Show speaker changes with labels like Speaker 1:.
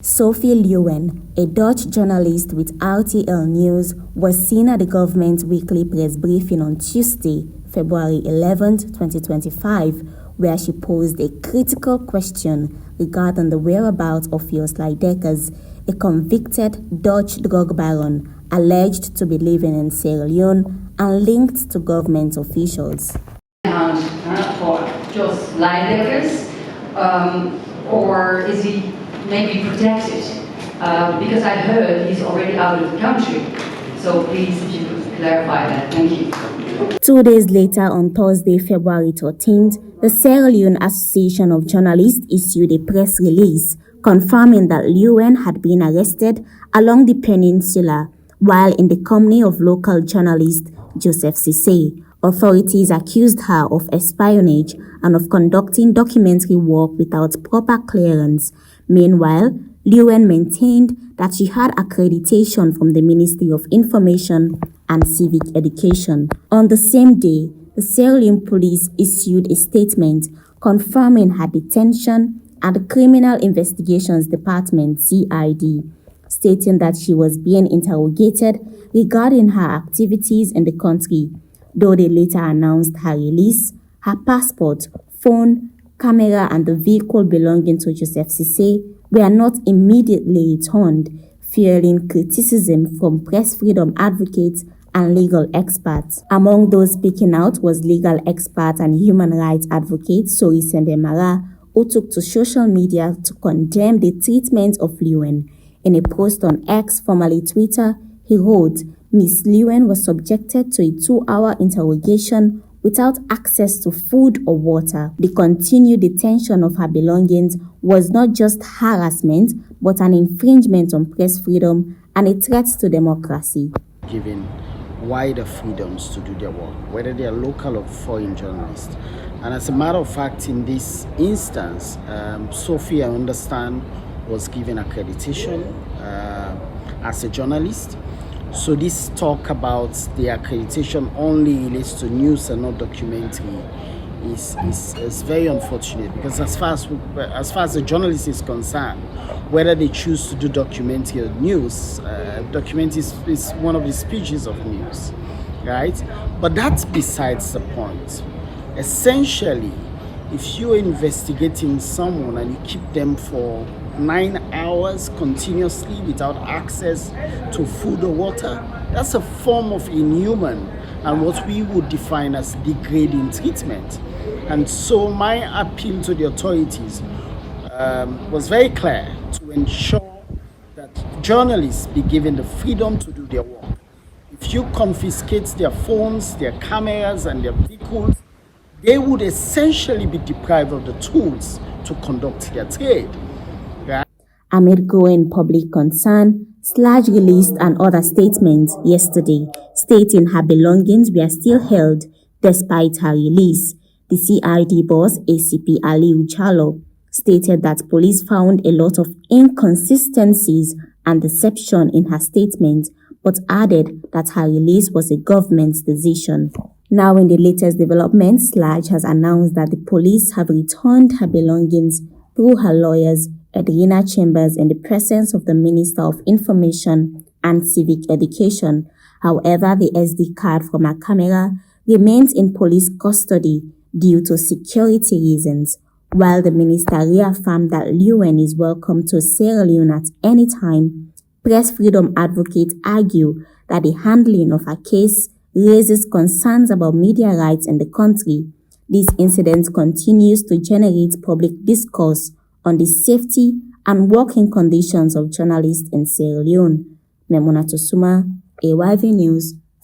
Speaker 1: Sophie Leeuwen, a Dutch journalist with RTL News, was seen at the government's weekly press briefing on Tuesday, February 11, 2025, where she posed a critical question regarding the whereabouts of Jos Leidekers, a convicted Dutch drug baron alleged to be living in Sierra Leone and linked to government officials.
Speaker 2: For Jos Leidekers, or is he maybe protected? Because I heard he's already out of the country. So please, if you could clarify that. Thank you.
Speaker 1: 2 days later, on Thursday, February 13th, the Sierra Leone Association of Journalists issued a press release confirming that Leeuwen had been arrested along the peninsula while in the company of local journalist Joseph Cisse. Authorities accused her of espionage and of conducting documentary work without proper clearance. Meanwhile, Leeuwen maintained that she had accreditation from the Ministry of Information and Civic Education. On the same day, the Sierra Leone police issued a statement confirming her detention at the Criminal Investigations Department (CID), stating that she was being interrogated regarding her activities in the country, though they later announced her release. Her passport, phone, camera and the vehicle belonging to Joseph Cisse were not immediately returned, fearing criticism from press freedom advocates and legal experts. Among those speaking out was legal expert and human rights advocate Sophie, who took to social media to condemn the treatment of Leeuwen. In a post on X, formerly Twitter, he wrote, "Miss Leeuwen was subjected to a 2-hour interrogation without access to food or water. The continued detention of her belongings was not just harassment, but an infringement on press freedom and a threat to democracy."
Speaker 3: Giving wider freedoms to do their work, whether they are local or foreign journalists. And as a matter of fact, in this instance, Sophie, I understand, was given accreditation as a journalist. So this talk about the accreditation only relates to news and not documentary is very unfortunate, because as far as the journalist is concerned, whether they choose to do documentary or news, documentary is one of the species of news, right? But that's besides the point. Essentially, if you're investigating someone and you keep them for 9 hours continuously without access to food or water, that's a form of inhuman and what we would define as degrading treatment. And so my appeal to the authorities was very clear, to ensure that journalists be given the freedom to do their work. If you confiscate their phones, their cameras and their vehicles, they would essentially be deprived of the tools to conduct their trade.
Speaker 1: Amid growing public concern, Sludge released another statement yesterday, stating her belongings were still held despite her release. The CID boss, ACP Aliu Chalo, stated that police found a lot of inconsistencies and deception in her statement, but added that her release was a government's decision. Now, in the latest development, Sludge has announced that the police have returned her belongings through her lawyers, Edwina Chambers, in the presence of the Minister of Information and Civic Education. However, the SD card from her camera remains in police custody due to security reasons, while the minister reaffirmed that Leeuwen is welcome to Sierra Leone at any time. Press freedom advocates argue that the handling of her case raises concerns about media rights in the country. This incident continues to generate public discourse on the safety and working conditions of journalists in Sierra Leone. Memuna Tosuma, AYV News.